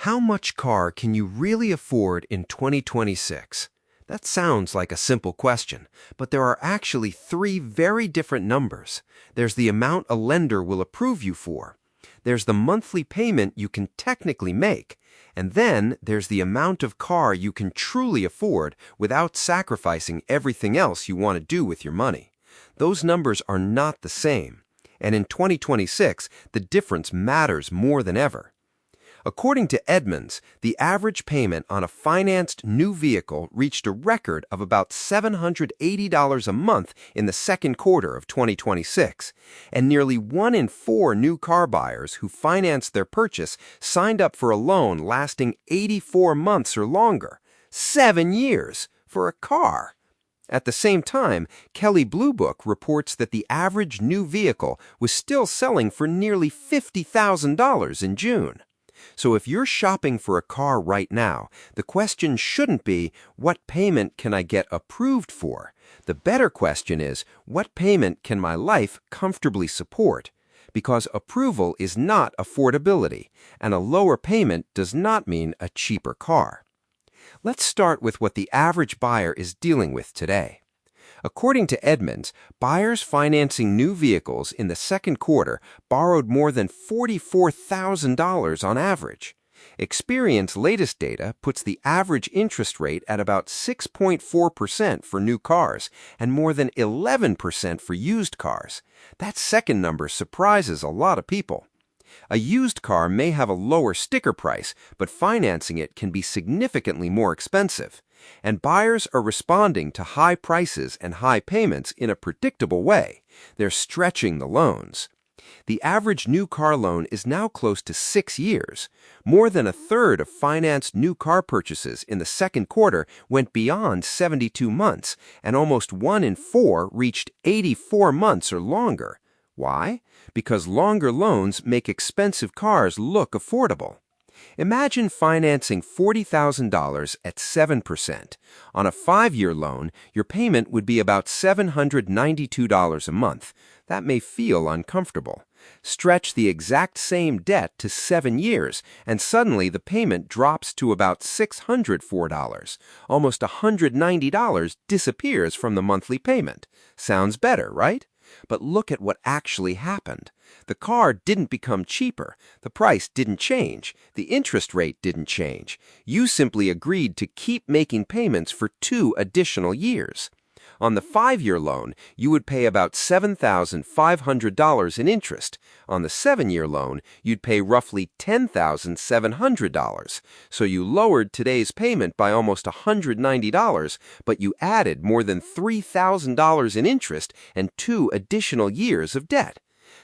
How much car can you really afford in 2026? That sounds like a simple question, but there are actually three very different numbers. There's the amount a lender will approve you for. There's the monthly payment you can technically make. And then there's the amount of car you can truly afford without sacrificing everything else you want to do with your money. Those numbers are not the same. And in 2026, the difference matters more than ever. According to Edmunds, the average payment on a financed new vehicle reached a record of about $780 a month in the second quarter of 2026, and nearly 1 in 4 new car buyers who financed their purchase signed up for a loan lasting 84 months or longer, 7 years, for a car. At the same time, Kelley Blue Book reports that the average new vehicle was still selling for nearly $50,000 in June. So if you're shopping for a car right now, the question shouldn't be, what payment can I get approved for? The better question is, what payment can my life comfortably support? Because approval is not affordability, and a lower payment does not mean a cheaper car. Let's start with what the average buyer is dealing with today. According to Edmunds, buyers financing new vehicles in the second quarter borrowed more than $44,000 on average. Experian's latest data puts the average interest rate at about 6.4% for new cars and more than 11% for used cars. That second number surprises a lot of people. A used car may have a lower sticker price, but financing it can be significantly more expensive. And buyers are responding to high prices and high payments in a predictable way. They're stretching the loans. The average new car loan is now close to 6 years. More than a third of financed new car purchases in the second quarter went beyond 72 months, and almost 1 in 4 reached 84 months or longer. Why? Because longer loans make expensive cars look affordable. Imagine financing $40,000 at 7%. On a 5-year loan, your payment would be about $792 a month. That may feel uncomfortable. Stretch the exact same debt to 7 years, and suddenly the payment drops to about $604. Almost $190 disappears from the monthly payment. Sounds better, right? But look at what actually happened. The car didn't become cheaper. The price didn't change. The interest rate didn't change. You simply agreed to keep making payments for 2 additional years. On the 5-year loan, you would pay about $7,500 in interest. On the 7-year loan, you'd pay roughly $10,700. So you lowered today's payment by almost $190, but you added more than $3,000 in interest and 2 additional years of debt.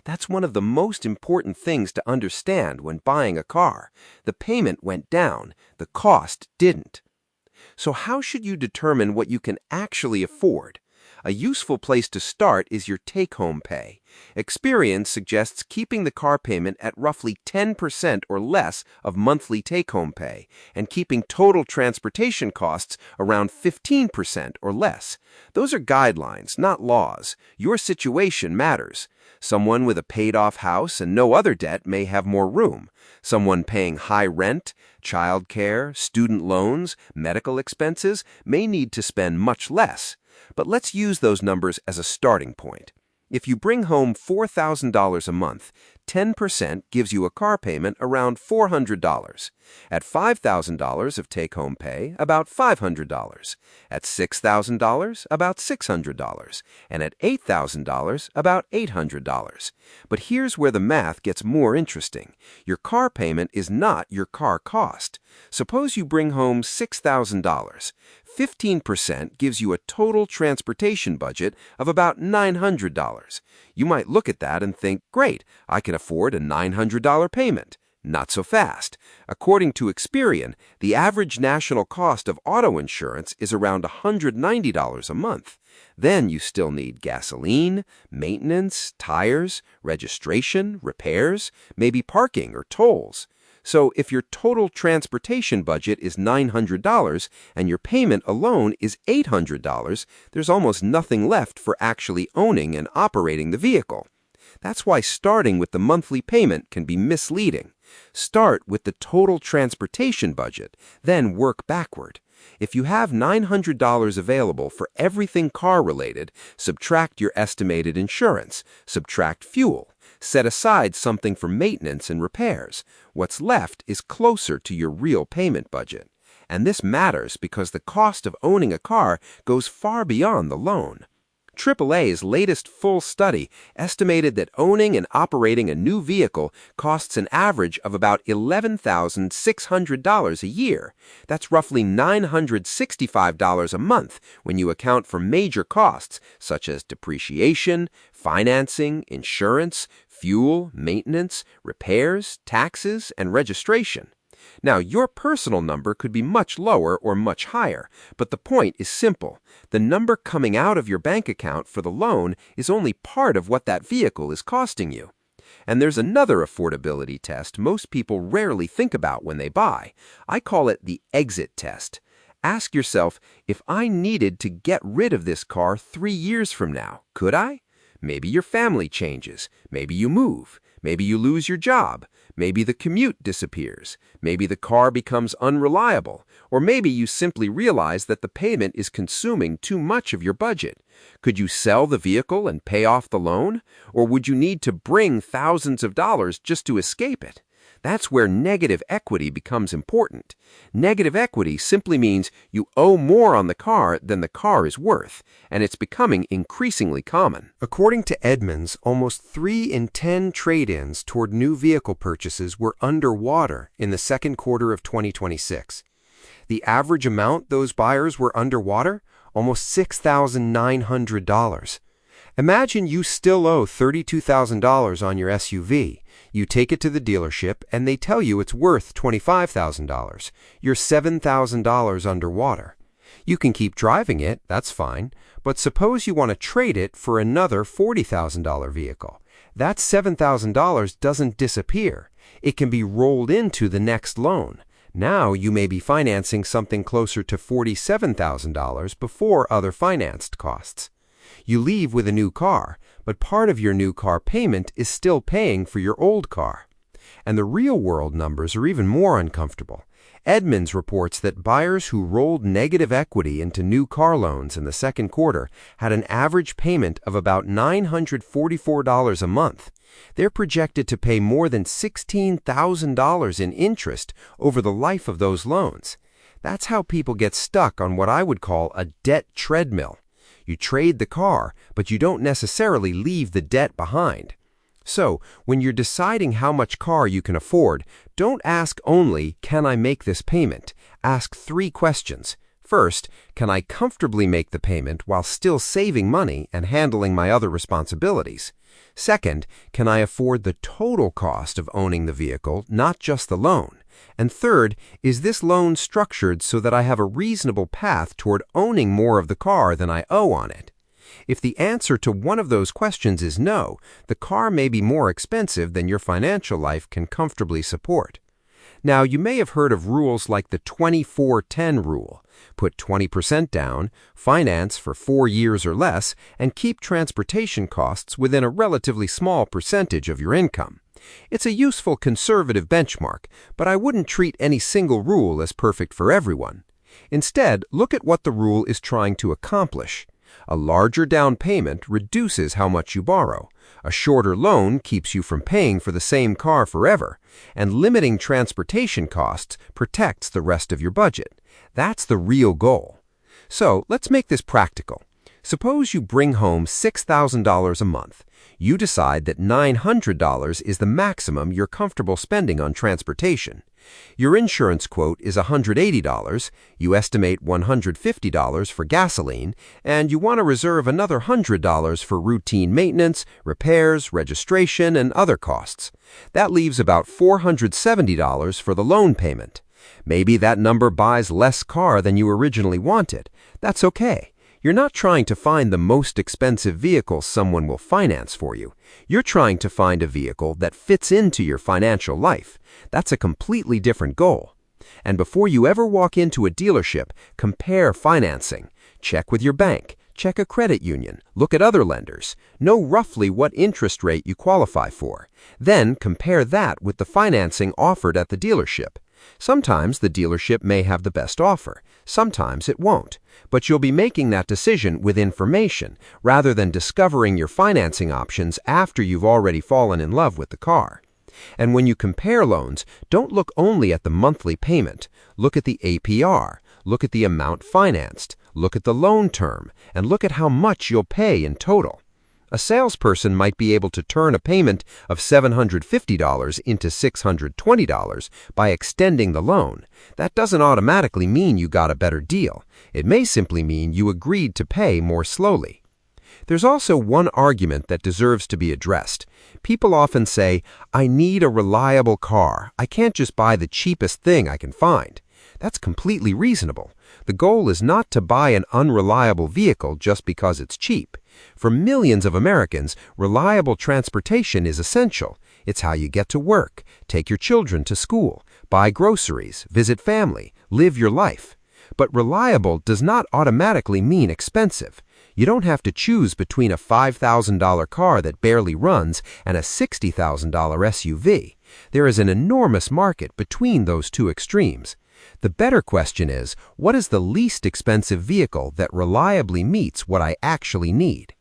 That's one of the most important things to understand when buying a car. The payment went down, the cost didn't. So how should you determine what you can actually afford? A useful place to start is your take-home pay. Experian suggests keeping the car payment at roughly 10% or less of monthly take-home pay and keeping total transportation costs around 15% or less. Those are guidelines, not laws. Your situation matters. Someone with a paid-off house and no other debt may have more room. Someone paying high rent, childcare, student loans, medical expenses may need to spend much less. But let's use those numbers as a starting point. If you bring home $4,000 a month, 10% gives you a car payment around $400. At $5,000 of take-home pay, about $500. At $6,000, about $600. And at $8,000, about $800. But here's where the math gets more interesting. Your car payment is not your car cost. Suppose you bring home $6,000. 15% gives you a total transportation budget of about $900. You might look at that and think, great, I can afford a $900 payment. Not so fast. According to Experian, the average national cost of auto insurance is around $190 a month. Then you still need gasoline, maintenance, tires, registration, repairs, maybe parking or tolls. So if your total transportation budget is $900 and your payment alone is $800, there's almost nothing left for actually owning and operating the vehicle. That's why starting with the monthly payment can be misleading. Start with the total transportation budget, then work backward. If you have $900 available for everything car-related, subtract your estimated insurance, subtract fuel, set aside something for maintenance and repairs. What's left is closer to your real payment budget. And this matters because the cost of owning a car goes far beyond the loan. AAA's latest full study estimated that owning and operating a new vehicle costs an average of about $11,600 a year. That's roughly $965 a month when you account for major costs such as depreciation, financing, insurance, fuel, maintenance, repairs, taxes, and registration. Now, your personal number could be much lower or much higher, but the point is simple. The number coming out of your bank account for the loan is only part of what that vehicle is costing you. And there's another affordability test most people rarely think about when they buy. I call it the exit test. Ask yourself, if I needed to get rid of this car 3 years from now, could I? Maybe your family changes. Maybe you move. Maybe you lose your job. Maybe the commute disappears. Maybe the car becomes unreliable. Or maybe you simply realize that the payment is consuming too much of your budget. Could you sell the vehicle and pay off the loan? Or would you need to bring thousands of dollars just to escape it? That's where negative equity becomes important. Negative equity simply means you owe more on the car than the car is worth, and it's becoming increasingly common. According to Edmunds, almost 3 in 10 trade-ins toward new vehicle purchases were underwater in the second quarter of 2026. The average amount those buyers were underwater? Almost $6,900. Imagine you still owe $32,000 on your SUV. You take it to the dealership and they tell you it's worth $25,000. You're $7,000 underwater. You can keep driving it, that's fine, but suppose you want to trade it for another $40,000 vehicle. That $7,000 doesn't disappear. It can be rolled into the next loan. Now you may be financing something closer to $47,000 before other financed costs. You leave with a new car, but part of your new car payment is still paying for your old car. And the real-world numbers are even more uncomfortable. Edmunds reports that buyers who rolled negative equity into new car loans in the second quarter had an average payment of about $944 a month. They're projected to pay more than $16,000 in interest over the life of those loans. That's how people get stuck on what I would call a debt treadmill. You trade the car, but you don't necessarily leave the debt behind. So, when you're deciding how much car you can afford, don't ask only, can I make this payment? Ask 3 questions. First, can I comfortably make the payment while still saving money and handling my other responsibilities? Second, can I afford the total cost of owning the vehicle, not just the loan? And third, is this loan structured so that I have a reasonable path toward owning more of the car than I owe on it? If the answer to one of those questions is no, the car may be more expensive than your financial life can comfortably support. Now, you may have heard of rules like the 24-10 rule. Put 20% down, finance for 4 years or less, and keep transportation costs within a relatively small percentage of your income. It's a useful conservative benchmark, but I wouldn't treat any single rule as perfect for everyone. Instead, look at what the rule is trying to accomplish. A larger down payment reduces how much you borrow. A shorter loan keeps you from paying for the same car forever. And limiting transportation costs protects the rest of your budget. That's the real goal. So, let's make this practical. Suppose you bring home $6,000 a month. You decide that $900 is the maximum you're comfortable spending on transportation. Your insurance quote is $180, you estimate $150 for gasoline, and you want to reserve another $100 for routine maintenance, repairs, registration, and other costs. That leaves about $470 for the loan payment. Maybe that number buys less car than you originally wanted. That's okay. You're not trying to find the most expensive vehicle someone will finance for you. You're trying to find a vehicle that fits into your financial life. That's a completely different goal. And before you ever walk into a dealership, compare financing. Check with your bank. Check a credit union, look at other lenders, know roughly what interest rate you qualify for. Then compare that with the financing offered at the dealership. Sometimes the dealership may have the best offer, sometimes it won't, but you'll be making that decision with information rather than discovering your financing options after you've already fallen in love with the car. And when you compare loans, don't look only at the monthly payment. Look at the APR, look at the amount financed, look at the loan term, and look at how much you'll pay in total. A salesperson might be able to turn a payment of $750 into $620 by extending the loan. That doesn't automatically mean you got a better deal. It may simply mean you agreed to pay more slowly. There's also one argument that deserves to be addressed. People often say, "I need a reliable car. I can't just buy the cheapest thing I can find." That's completely reasonable. The goal is not to buy an unreliable vehicle just because it's cheap. For millions of Americans, reliable transportation is essential. It's how you get to work, take your children to school, buy groceries, visit family, live your life. But reliable does not automatically mean expensive. You don't have to choose between a $5,000 car that barely runs and a $60,000 SUV. There is an enormous market between those two extremes. The better question is, what is the least expensive vehicle that reliably meets what I actually need?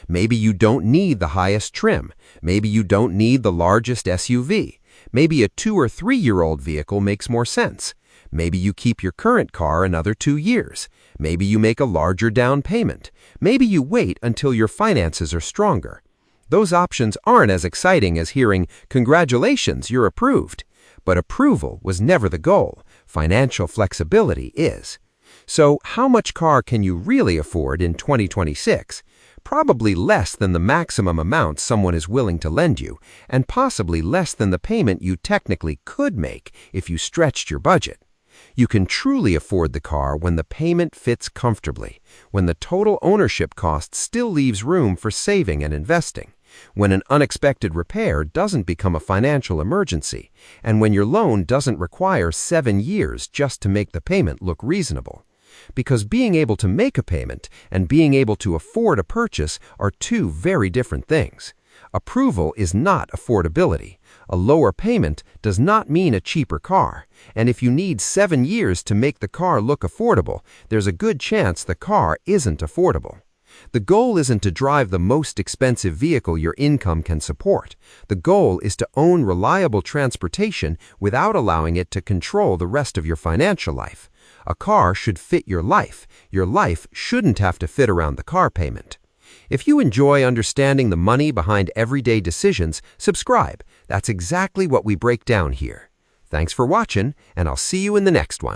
Maybe you don't need the highest trim. Maybe you don't need the largest SUV. Maybe a 2- or 3-year-old vehicle makes more sense. Maybe you keep your current car another 2 years. Maybe you make a larger down payment. Maybe you wait until your finances are stronger. Those options aren't as exciting as hearing, "Congratulations, you're approved." But approval was never the goal. Financial flexibility is. So, how much car can you really afford in 2026? Probably less than the maximum amount someone is willing to lend you, and possibly less than the payment you technically could make if you stretched your budget. You can truly afford the car when the payment fits comfortably, when the total ownership cost still leaves room for saving and investing, when an unexpected repair doesn't become a financial emergency, and when your loan doesn't require 7 years just to make the payment look reasonable. Because being able to make a payment and being able to afford a purchase are two very different things. Approval is not affordability. A lower payment does not mean a cheaper car. And if you need 7 years to make the car look affordable, there's a good chance the car isn't affordable. The goal isn't to drive the most expensive vehicle your income can support. The goal is to own reliable transportation without allowing it to control the rest of your financial life. A car should fit your life. Your life shouldn't have to fit around the car payment. If you enjoy understanding the money behind everyday decisions, subscribe. That's exactly what we break down here. Thanks for watching, and I'll see you in the next one.